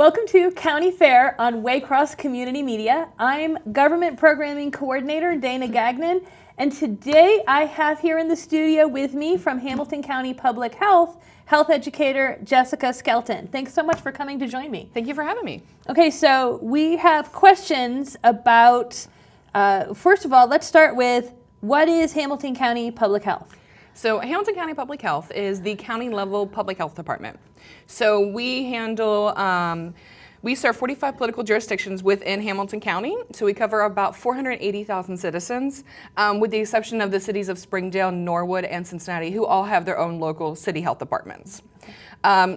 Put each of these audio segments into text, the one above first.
Welcome to County Fair on Waycross Community Media. I'm Government Programming Coordinator Dana Gagnon, and today I have here in the studio with me from Hamilton County Public Health, Health Educator Jessica Skelton. Thanks so much for coming to join me. Thank you for having me. Okay, so we have questions about, first of all, let's start with, what is Hamilton County Public Health? So Hamilton County Public Health is the county level public health department. So we handle, we serve 45 political jurisdictions within Hamilton County. So we cover about 480,000 citizens, with the exception of the cities of Springdale, Norwood, and Cincinnati, who all have their own local city health departments.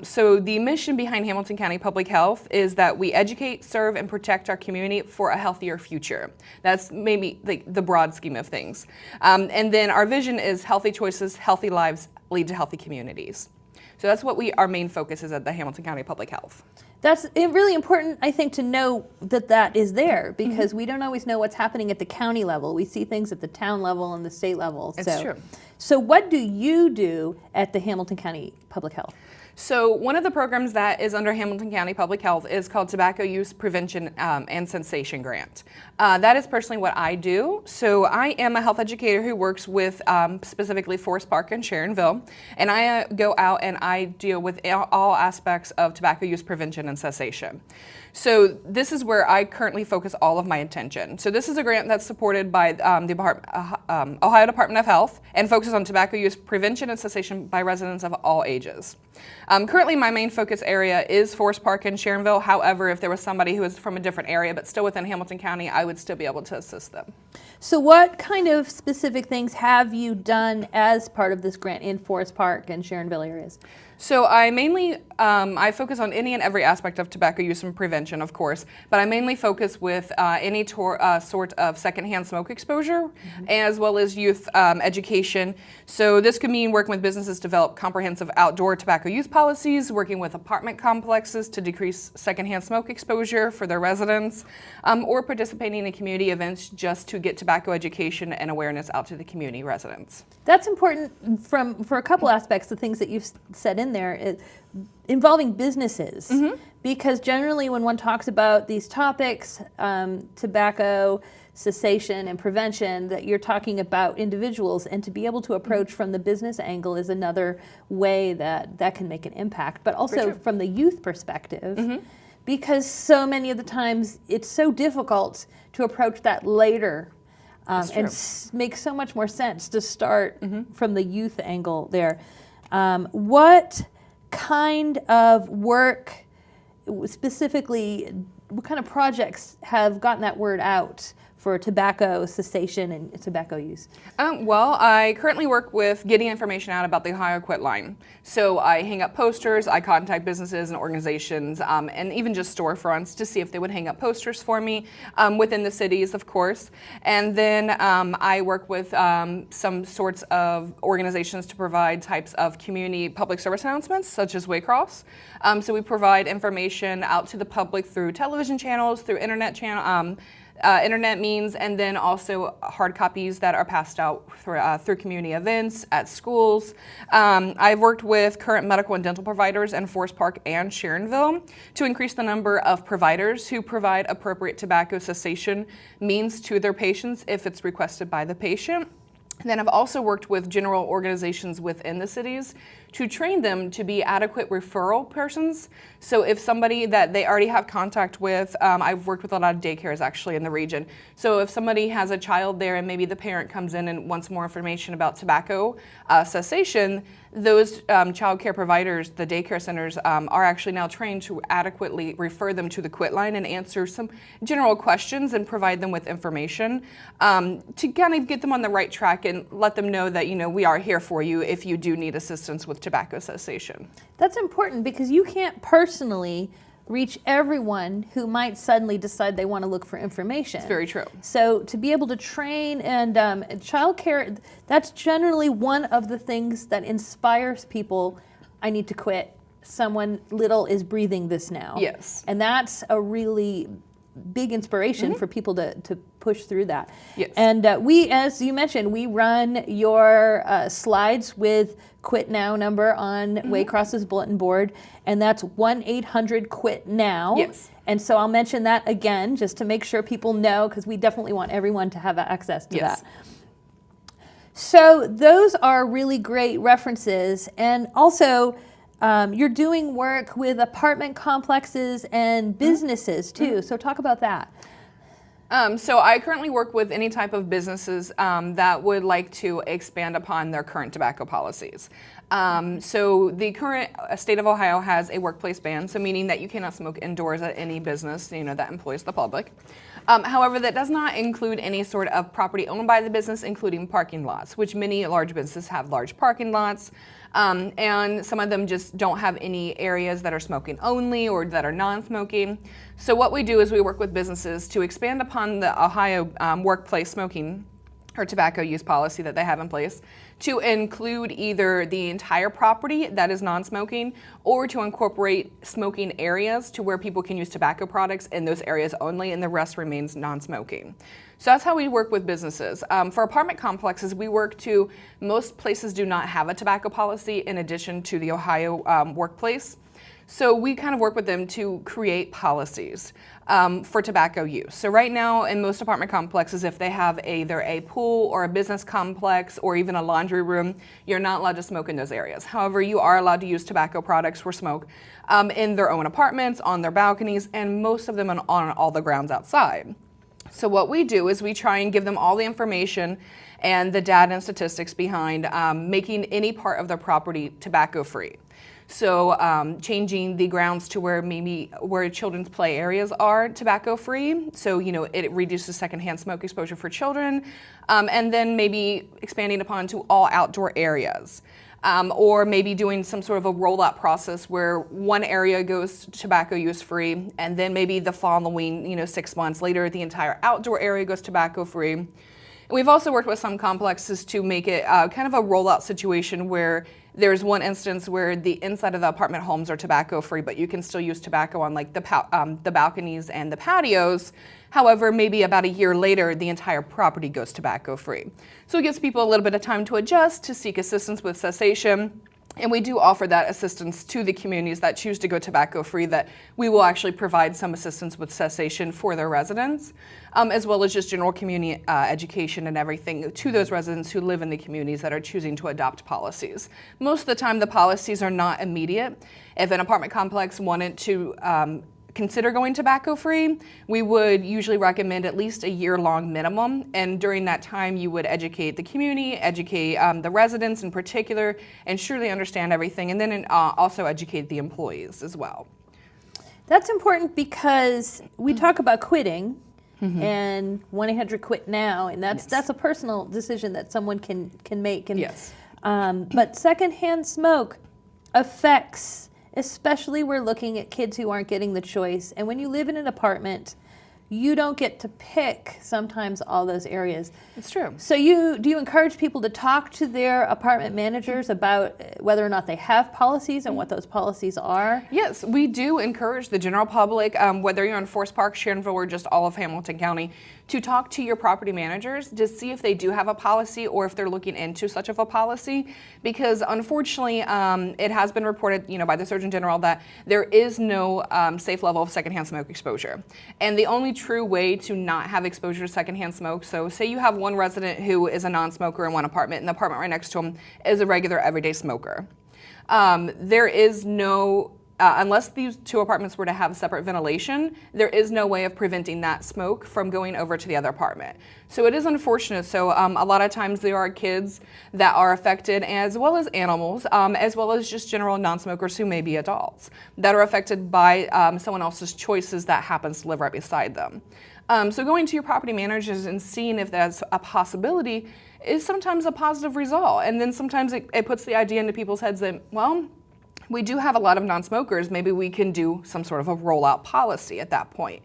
So the mission behind Hamilton County Public Health is that we educate, serve, and protect our community for a healthier future. That's maybe the broad scheme of things. And then our vision is healthy choices, healthy lives lead to healthy communities. So that's what our main focus is at the Hamilton County Public Health. That's really important, I think, to know that that is there, because we don't always know what's happening at the county level. We see things at the town level and the state level. It's true. So what do you do at the Hamilton County Public Health? So one of the programs that is under Hamilton County Public Health is called Tobacco Use Prevention and Cessation Grant. That is personally what I do. So I am a health educator who works with specifically Forest Park and Sharonville, and I go out and I deal with all aspects of tobacco use prevention and cessation. So this is where I currently focus all of my attention. So this is a grant that's supported by the Ohio Department of Health and focuses on tobacco use prevention and cessation by residents of all ages. Currently, my main focus area is Forest Park and Sharonville. However, if there was somebody who is from a different area but still within Hamilton County, I would still be able to assist them. So what kind of specific things have you done as part of this grant in Forest Park and Sharonville areas? So I mainly, I focus on any and every aspect of tobacco use and prevention, of course, but I mainly focus with any sort of secondhand smoke exposure, as well as youth education. So this could mean working with businesses to develop comprehensive outdoor tobacco use policies, working with apartment complexes to decrease secondhand smoke exposure for their residents, or participating in community events just to get tobacco education and awareness out to the community residents. That's important for a couple aspects, the things that you've said in there, involving businesses. Because generally when one talks about these topics, tobacco, cessation, and prevention, that you're talking about individuals, and to be able to approach from the business angle is another way that can make an impact. But also from the youth perspective, because so many of the times it's so difficult to approach that later. And makes so much more sense to start from the youth angle there. What kind of work, specifically, what kind of projects have gotten that word out for tobacco cessation and tobacco use? Well, I currently work with getting information out about the Ohio Quit line. So I hang up posters, I contact businesses and organizations, and even just storefronts to see if they would hang up posters for me within the cities, of course. And then I work with some sorts of organizations to provide types of community public service announcements, such as Waycross. So we provide information out to the public through television channels, through internet means, and then also hard copies that are passed out through community events at schools. I've worked with current medical and dental providers in Forest Park and Sharonville to increase the number of providers who provide appropriate tobacco cessation means to their patients if it's requested by the patient. And then I've also worked with general organizations within the cities to train them to be adequate referral persons. So if somebody that they already have contact with, I've worked with a lot of daycares actually in the region. So if somebody has a child there and maybe the parent comes in and wants more information about tobacco cessation, those child care providers, the daycare centers, are actually now trained to adequately refer them to the quit line and answer some general questions and provide them with information to kind of get them on the right track and let them know that, we are here for you if you do need assistance with tobacco cessation. That's important, because you can't personally reach everyone who might suddenly decide they want to look for information. It's very true. So to be able to train and childcare, that's generally one of the things that inspires people. I need to quit. Someone little is breathing this now. Yes. And that's a really big inspiration for people to push through that. Yes. And we, as you mentioned, we run your slides with Quit Now number on Waycross's bulletin board, and that's 1-800-QUIT-NOW. Yes. And so I'll mention that again just to make sure people know, because we definitely want everyone to have access to that. So those are really great references. And also, you're doing work with apartment complexes and businesses too. So talk about that. So I currently work with any type of businesses that would like to expand upon their current tobacco policies. So the current state of Ohio has a workplace ban, so meaning that you cannot smoke indoors at any business, that employs the public. However, that does not include any sort of property owned by the business, including parking lots, which many large businesses have large parking lots. And some of them just don't have any areas that are smoking only or that are non-smoking. So what we do is we work with businesses to expand upon the Ohio workplace smoking or tobacco use policy that they have in place to include either the entire property that is non-smoking or to incorporate smoking areas to where people can use tobacco products in those areas only and the rest remains non-smoking. So that's how we work with businesses. For apartment complexes, we work to, most places do not have a tobacco policy in addition to the Ohio workplace. So we kind of work with them to create policies for tobacco use. So right now in most apartment complexes, if they have either a pool or a business complex or even a laundry room, you're not allowed to smoke in those areas. However, you are allowed to use tobacco products for smoke in their own apartments, on their balconies, and most of them on all the grounds outside. So what we do is we try and give them all the information and the data and statistics behind making any part of their property tobacco free. So changing the grounds to where children's play areas are tobacco free. So, it reduces secondhand smoke exposure for children. And then maybe expanding upon to all outdoor areas. Or maybe doing some sort of a rollout process where one area goes tobacco use free, and then maybe the following, 6 months later, the entire outdoor area goes tobacco free. We've also worked with some complexes to make it kind of a rollout situation where there's one instance where the inside of the apartment homes are tobacco free, but you can still use tobacco on like the balconies and the patios. However, maybe about a year later, the entire property goes tobacco free. So it gives people a little bit of time to adjust, to seek assistance with cessation. And we do offer that assistance to the communities that choose to go tobacco free, that we will actually provide some assistance with cessation for their residents, as well as just general community education and everything to those residents who live in the communities that are choosing to adopt policies. Most of the time, the policies are not immediate. If an apartment complex wanted to consider going tobacco free, we would usually recommend at least a year-long minimum, and during that time you would educate the community, educate the residents in particular, ensure they understand everything, and then also educate the employees as well. That's important because we talk about quitting and 1-800-QUIT-NOW, and that's a personal decision that someone can make. And, yes. But secondhand smoke affects, especially we're looking at kids who aren't getting the choice. And when you live in an apartment, you don't get to pick sometimes all those areas. It's true. So do you encourage people to talk to their apartment managers about whether or not they have policies and what those policies are? Yes, we do encourage the general public, whether you're in Forest Park, Sharonville, or just all of Hamilton County, to talk to your property managers to see if they do have a policy or if they're looking into such of a policy, because unfortunately it has been reported by the Surgeon General that there is no safe level of secondhand smoke exposure. And the only true way to not have exposure to secondhand smoke, so say you have one resident who is a non-smoker in one apartment and the apartment right next to him is a regular everyday smoker. There is no unless these two apartments were to have separate ventilation, there is no way of preventing that smoke from going over to the other apartment. So it is unfortunate. So a lot of times there are kids that are affected, as well as animals, as well as just general non-smokers who may be adults, that are affected by someone else's choices that happens to live right beside them. So going to your property managers and seeing if that's a possibility is sometimes a positive result. And then sometimes it puts the idea into people's heads that, well, we do have a lot of non-smokers. Maybe we can do some sort of a rollout policy at that point.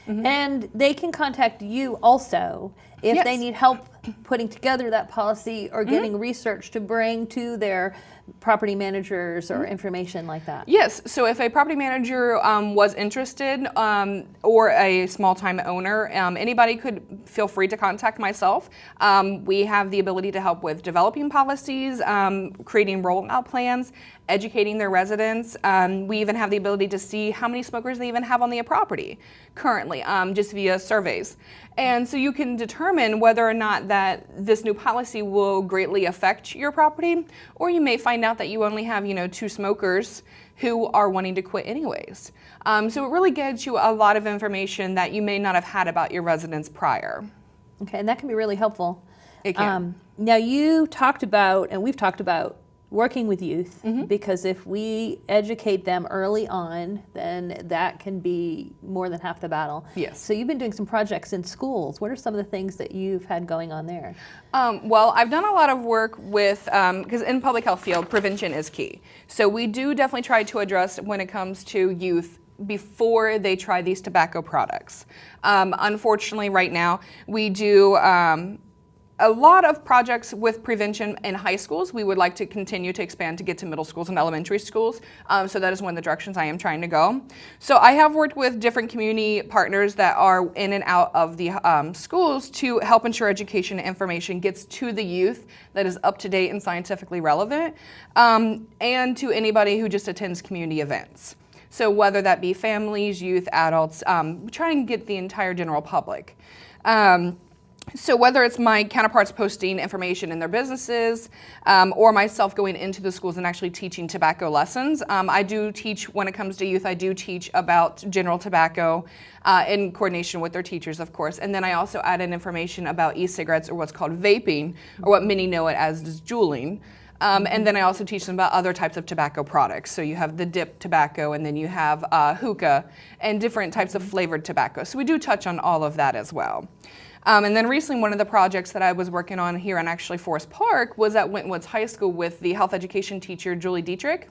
Mm-hmm. And they can contact you also if they need help putting together that policy or getting research to bring to their property managers or information like that? Yes, so if a property manager was interested or a small-time owner, anybody could feel free to contact myself. We have the ability to help with developing policies, creating rollout plans, educating their residents. We even have the ability to see how many smokers they even have on their property currently, just via surveys. And so you can determine whether or not that this new policy will greatly affect your property, or you may find out that you only have, 2 smokers who are wanting to quit anyways. So it really gives you a lot of information that you may not have had about your residents prior. Okay, and that can be really helpful. It can. Now you talked about, and we've talked about, working with youth, because if we educate them early on, then that can be more than half the battle. Yes. So you've been doing some projects in schools. What are some of the things that you've had going on there? Well, I've done a lot of work with, because in public health field, prevention is key. So we do definitely try to address when it comes to youth before they try these tobacco products. Unfortunately, right now, we do a lot of projects with prevention in high schools. We would like to continue to expand to get to middle schools and elementary schools. So that is one of the directions I am trying to go. So I have worked with different community partners that are in and out of the schools to help ensure education and information gets to the youth that is up to date and scientifically relevant, and to anybody who just attends community events. So whether that be families, youth, adults, try and get the entire general public. So whether it's my counterparts posting information in their businesses, or myself going into the schools and actually teaching tobacco lessons, I do teach, when it comes to youth, I do teach about general tobacco in coordination with their teachers, of course. And then I also add in information about e-cigarettes, or what's called vaping, or what many know it as juuling. And then I also teach them about other types of tobacco products. So you have the dip tobacco, and then you have hookah, and different types of flavored tobacco. So we do touch on all of that as well. And then recently, one of the projects that I was working on here in actually Forest Park was at Wentwoods High School with the health education teacher, Julie Dietrich.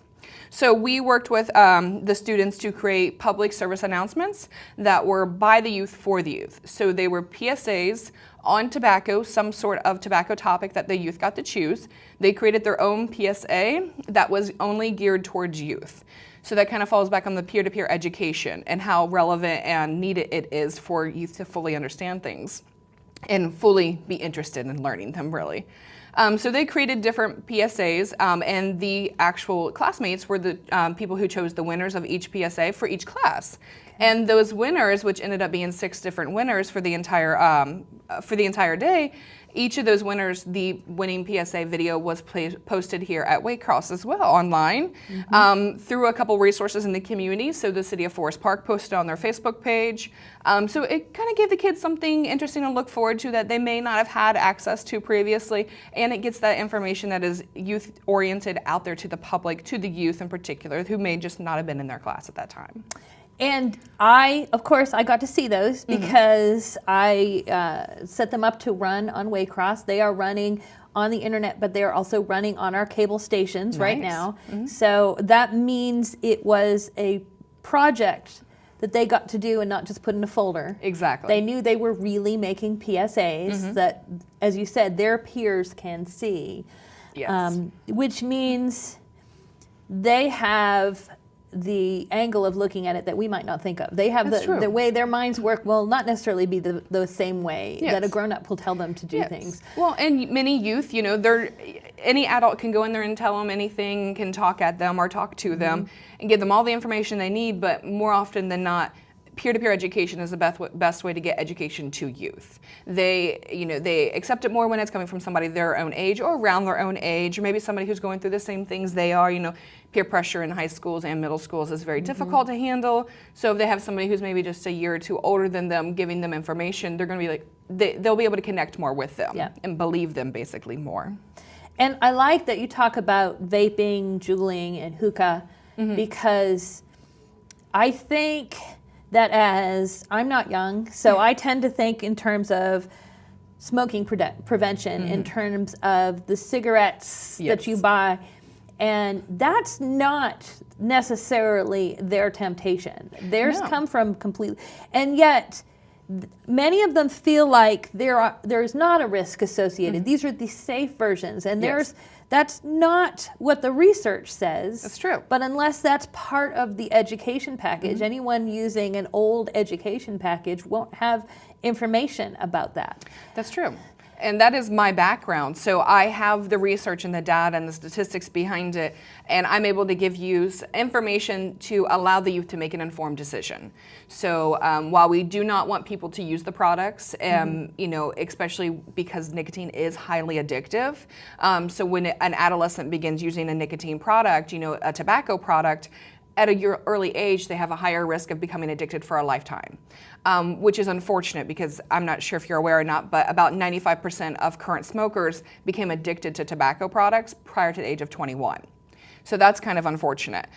So we worked with the students to create public service announcements that were by the youth for the youth. So they were PSAs on tobacco, some sort of tobacco topic that the youth got to choose. They created their own PSA that was only geared towards youth. So that kind of falls back on the peer-to-peer education and how relevant and needed it is for youth to fully understand things and fully be interested in learning them, really. So they created different PSAs, and the actual classmates were the people who chose the winners of each PSA for each class. And those winners, which ended up being 6 different winners for the entire day, each of those winners, the winning PSA video was posted here at Waycross as well online, through a couple resources in the community. So the City of Forest Park posted on their Facebook page. So it kind of gave the kids something interesting to look forward to that they may not have had access to previously, and it gets that information that is youth-oriented out there to the public, to the youth in particular, who may just not have been in their class at that time. And of course, I got to see those because I set them up to run on Waycross. They are running on the internet, but they are also running on our cable stations right now. So that means it was a project that they got to do and not just put in a folder. Exactly. They knew they were really making PSAs that, as you said, their peers can see. Yes. Which means they have the angle of looking at it that we might not think of. They have the way their minds work will not necessarily be the same way that a grown-up will tell them to do things. Well, and many youth, any adult can go in there and tell them anything, can talk at them or talk to them and give them all the information they need, but more often than not, peer-to-peer education is the best way to get education to youth. They accept it more when it's coming from somebody their own age or around their own age, or maybe somebody who's going through the same things they are. Peer pressure in high schools and middle schools is very difficult to handle. So if they have somebody who's maybe just a year or two older than them giving them information, they're going to be like, they'll be able to connect more with them and believe them basically more. And I like that you talk about vaping, juuling, and hookah because I think that as I'm not young, so I tend to think in terms of smoking prevention, in terms of the cigarettes that you buy, and that's not necessarily their temptation. Theirs come from completely, and yet many of them feel like there's not a risk associated. These are the safe versions, and that's not what the research says. That's true. But unless that's part of the education package, anyone using an old education package won't have information about that. That's true. And that is my background. So I have the research and the data and the statistics behind it, and I'm able to give you information to allow the youth to make an informed decision. So while we do not want people to use the products, you know, especially because nicotine is highly addictive. So when an adolescent begins using a nicotine product, you know, a tobacco product, at a early age, they have a higher risk of becoming addicted for a lifetime, which is unfortunate because I'm not sure if you're aware or not, but about 95% of current smokers became addicted to tobacco products prior to the age of 21. So that's kind of unfortunate.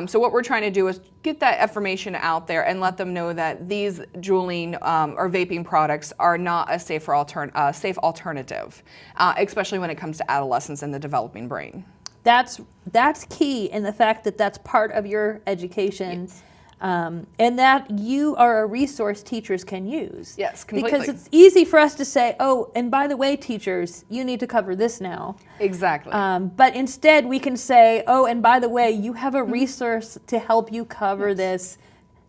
So what we're trying to do is get that information out there and let them know that these juuling or vaping products are not a safe alternative, especially when it comes to adolescents and the developing brain. That's key in the fact that that's part of your education, and that you are a resource teachers can use. Yes, completely. Because it's easy for us to say, oh, and by the way, teachers, you need to cover this now. Exactly. But instead we can say, oh, and by the way, you have a resource to help you cover this.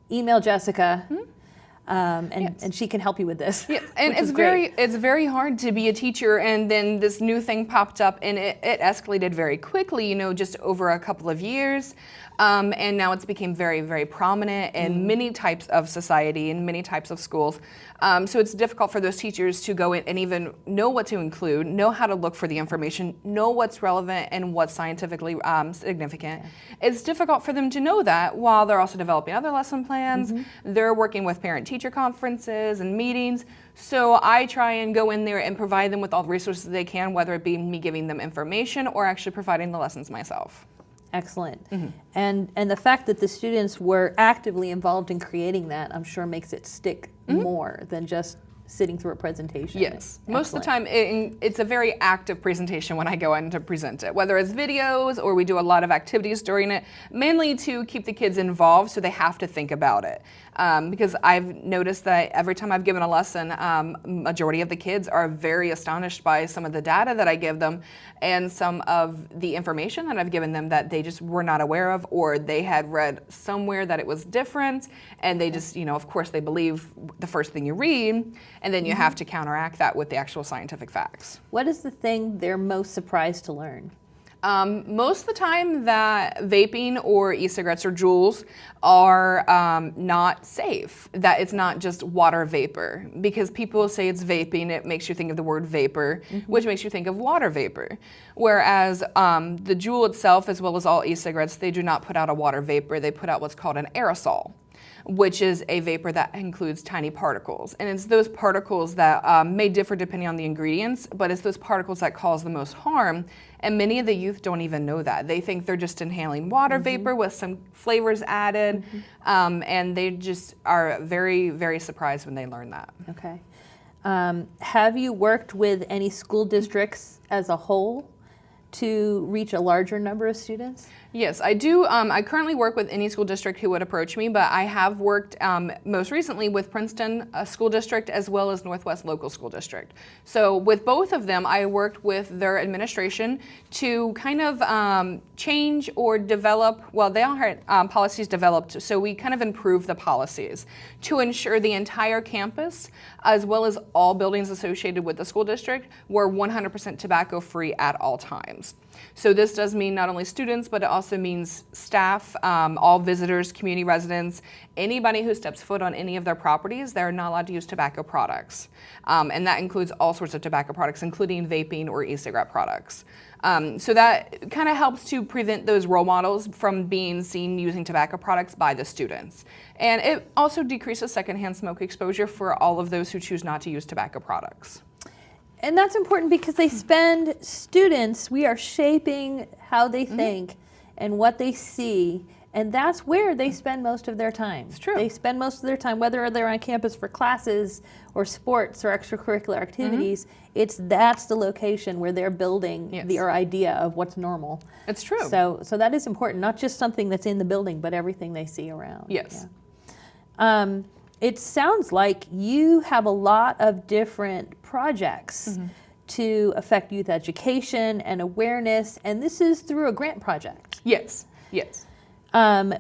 Email Jessica. And she can help you with this. Yeah, and it's very hard to be a teacher, and then this new thing popped up, and it escalated very quickly. You know, just over a couple of years, and now it's became very, very prominent in many types of society and many types of schools. So it's difficult for those teachers to go in and even know what to include, know how to look for the information, know what's relevant and what's scientifically significant. It's difficult for them to know that while they're also developing other lesson plans. They're working with parent-teacher conferences and meetings. So I try and go in there and provide them with all the resources they can, whether it be me giving them information or actually providing the lessons myself. Excellent. And the fact that the students were actively involved in creating that, I'm sure makes it stick more than just sitting through a presentation. Yes. Most of the time, it's a very active presentation when I go in to present it, whether it's videos or we do a lot of activities during it, mainly to keep the kids involved so they have to think about it. Because I've noticed that every time I've given a lesson, majority of the kids are very astonished by some of the data that I give them and some of the information that I've given them that they just were not aware of, or they had read somewhere that it was different, and they just, you know, of course they believe the first thing you read, and then you have to counteract that with the actual scientific facts. What is the thing they're most surprised to learn? Most of the time that vaping or e-cigarettes or Juuls are not safe, that it's not just water vapor, because people say it's vaping, it makes you think of the word vapor, which makes you think of water vapor. Whereas the Juul itself, as well as all e-cigarettes, they do not put out a water vapor, they put out what's called an aerosol, which is a vapor that includes tiny particles. And it's those particles that may differ depending on the ingredients, but it's those particles that cause the most harm. And many of the youth don't even know that. They think they're just inhaling water vapor with some flavors added, and they just are very, very surprised when they learn that. Okay. Have you worked with any school districts as a whole to reach a larger number of students? Yes, I do. I currently work with any school district who would approach me, but I have worked most recently with Princeton School District as well as Northwest Local School District. So with both of them, I worked with their administration to kind of change or develop, well, they all had policies developed, so we kind of improved the policies to ensure the entire campus, as well as all buildings associated with the school district, were 100% tobacco-free at all times. So this does mean not only students, but it also means staff, all visitors, community residents, anybody who steps foot on any of their properties, they're not allowed to use tobacco products. And that includes all sorts of tobacco products, including vaping or e-cigarette products. So that kind of helps to prevent those role models from being seen using tobacco products by the students. And it also decreases secondhand smoke exposure for all of those who choose not to use tobacco products. And that's important because students, we are shaping how they think and what they see, and that's where they spend most of their time. It's true. They spend most of their time, whether they're on campus for classes or sports or extracurricular activities, that's the location where they're building their idea of what's normal. It's true. So that is important, not just something that's in the building, but everything they see around. Yes. Yeah. it sounds like you have a lot of different projects to affect youth education and awareness, and this is through a grant project. Yes, yes. Do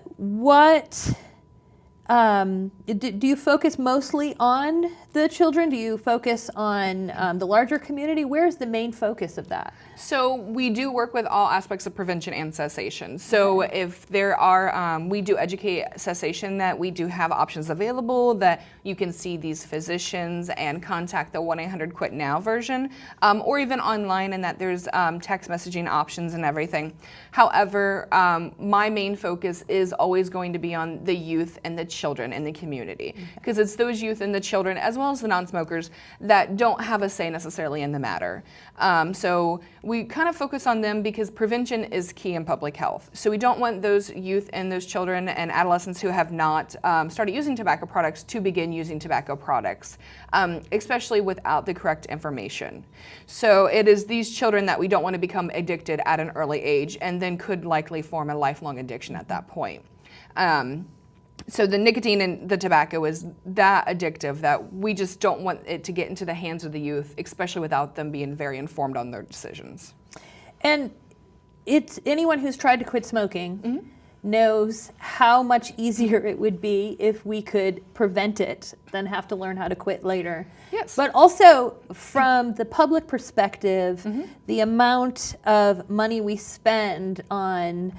you focus mostly on the children? Do you focus on the larger community? Where's the main focus of that? So we do work with all aspects of prevention and cessation. So if there are, we do educate cessation, that we do have options available, that you can see these physicians and contact the 1-800-QUIT-NOW version, or even online, and that there's text messaging options and everything. However, my main focus is always going to be on the youth and the children in the community, because it's those youth and the children, as well as the non-smokers, that don't have a say necessarily in the matter. So we kind of focus on them because prevention is key in public health. So we don't want those youth and those children and adolescents who have not started using tobacco products to begin using tobacco products, especially without the correct information. So it is these children that we don't want to become addicted at an early age, and then could likely form a lifelong addiction at that point. So the nicotine in the tobacco is that addictive that we just don't want it to get into the hands of the youth, especially without them being very informed on their decisions. And it's anyone who's tried to quit smoking knows how much easier it would be if we could prevent it than have to learn how to quit later. Yes. But also from the public perspective, the amount of money we spend on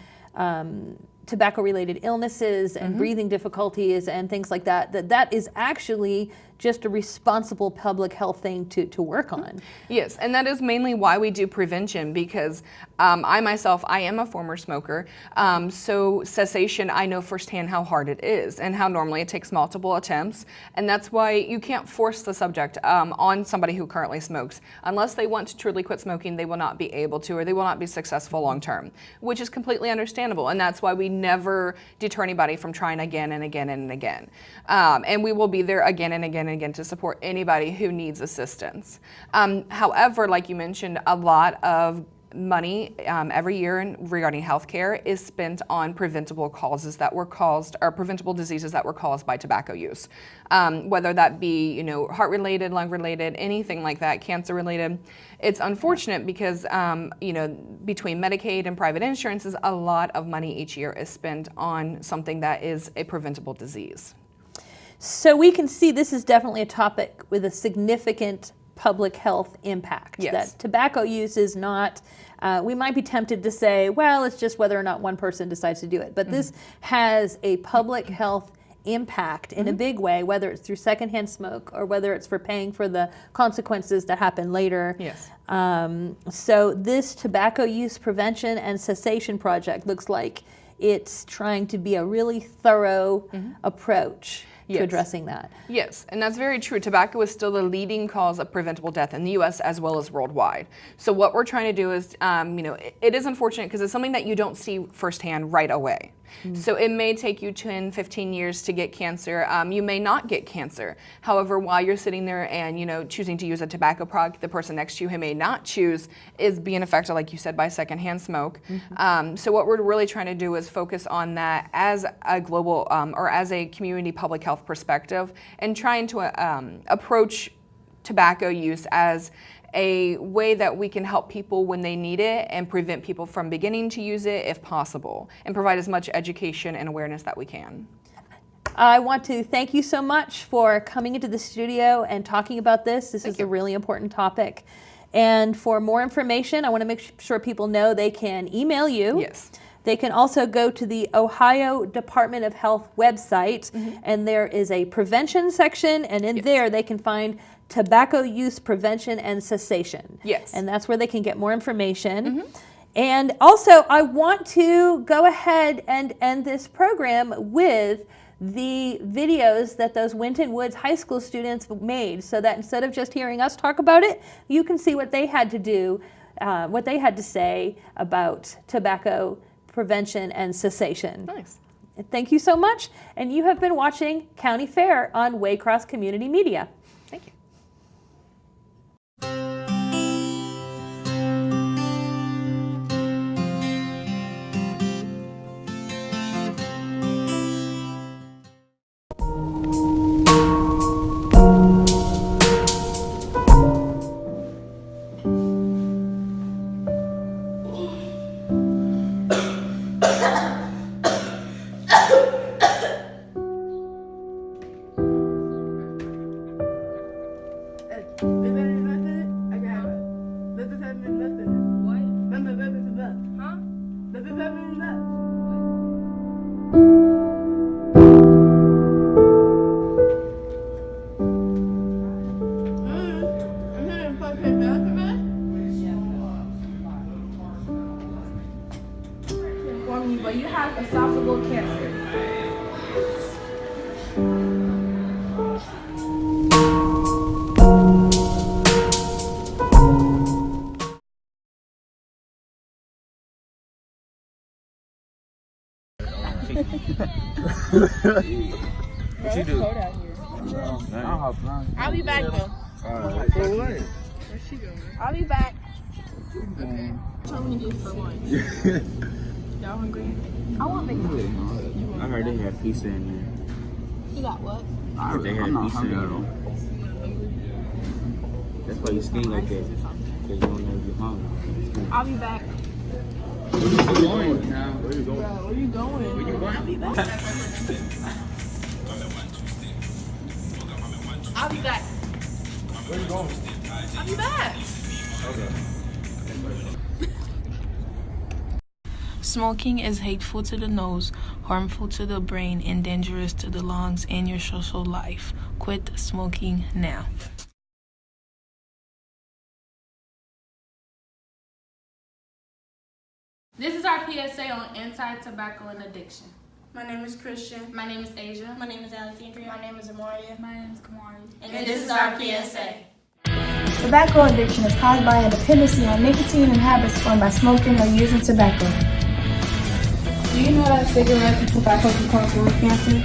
tobacco-related illnesses and breathing difficulties and things like that, that is actually just a responsible public health thing to work on. Yes, and that is mainly why we do prevention, because I myself, I am a former smoker, so cessation, I know firsthand how hard it is and how normally it takes multiple attempts, and that's why you can't force the subject on somebody who currently smokes. Unless they want to truly quit smoking, they will not be able to, or they will not be successful long term, which is completely understandable, and that's why we never deter anybody from trying again and again and again. And we will be there again and again and again to support anybody who needs assistance. However, like you mentioned, a lot of money every year regarding healthcare is spent on preventable causes that were caused, or preventable diseases that were caused by tobacco use. Whether that be, heart-related, lung-related, anything like that, cancer-related. It's unfortunate because, between Medicaid and private insurances, a lot of money each year is spent on something that is a preventable disease. So we can see this is definitely a topic with a significant public health impact. Yes. That tobacco use is not, we might be tempted to say, well, it's just whether or not one person decides to do it. But this has a public health impact in a big way, whether it's through secondhand smoke or whether it's for paying for the consequences that happen later. Yes. So this Tobacco Use Prevention and Cessation project looks like it's trying to be a really thorough approach to addressing that. Yes, and that's very true. Tobacco is still the leading cause of preventable death in the U.S. as well as worldwide. So what we're trying to do is, it is unfortunate because it's something that you don't see firsthand right away. So it may take you 10, 15 years to get cancer. You may not get cancer. However, while you're sitting there and, choosing to use a tobacco product, the person next to you who may not choose is being affected, like you said, by secondhand smoke. So what we're really trying to do is focus on that as a global or as a community public health perspective, and trying to approach tobacco use as a way that we can help people when they need it and prevent people from beginning to use it if possible, and provide as much education and awareness that we can. I want to thank you so much for coming into the studio and talking about this. This is a really important topic. And for more information, I want to make sure people know they can email you. Yes. They can also go to the Ohio Department of Health website, and there is a prevention section, and in there they can find Tobacco Use Prevention and Cessation. Yes. And that's where they can get more information. And also, I want to go ahead and end this program with the videos that those Winton Woods High School students made, so that instead of just hearing us talk about it, you can see what they had to do, what they had to say about tobacco prevention and cessation. Nice. Thank you so much. And you have been watching County Fair on Waycross Community Media. Thank you. But you have esophageal cancer. What you do? I'll be back though. Where's she going? I'll be back. Tell me to get for lunch. Y'all hungry? I want McDonald's. I heard they had pizza in there. You got what? I heard they had pizza in there. That's why you stink like that. Because you don't know if you're hungry. I'll be back. Where you going now? Where you going? Where you going? Where you going? I'll be back. I'll be back. Where you going? I'll be back. Okay. Smoking is hateful to the nose, harmful to the brain, and dangerous to the lungs and your social life. Quit smoking now. This is our PSA on anti-tobacco and addiction. My name is Christian. My name is Asia. My name is Alexandria. My name is Amaria. My name is Kamari. And this is our PSA. Tobacco addiction is caused by a dependency on nicotine and habits formed by smoking or using tobacco. Do you know that cigarettes and tobacco can cause lung cancer?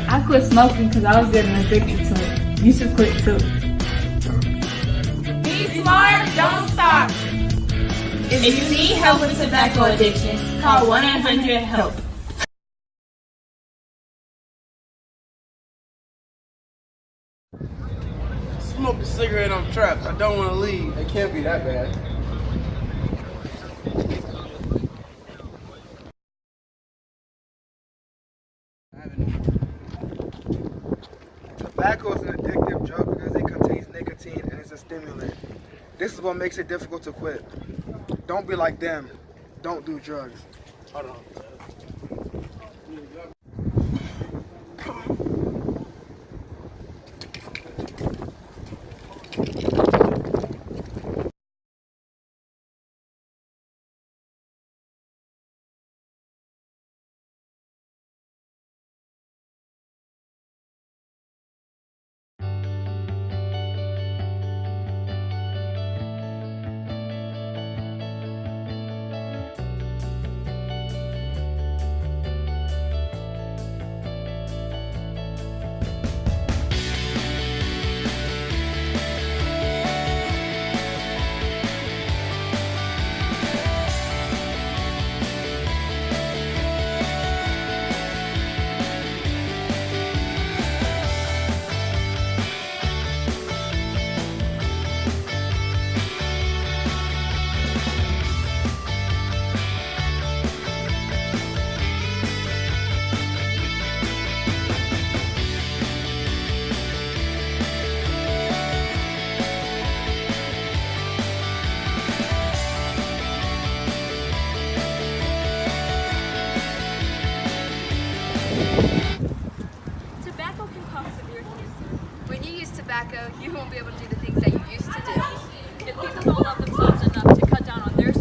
I quit smoking because I was getting addicted to it. You should quit too. Be smart, don't stop. If you need help with tobacco addiction, call 1-800-HELP. Smoke a cigarette, I'm trapped. I don't want to leave. It can't be that bad. Tobacco is an addictive drug because it contains nicotine and it's a stimulant. This is what makes it difficult to quit. Don't be like them. Don't do drugs. Hold on. Tobacco can cause severe cancer. When you use tobacco, you won't be able to do the things that you used to do. If people don't love themselves enough to cut down on their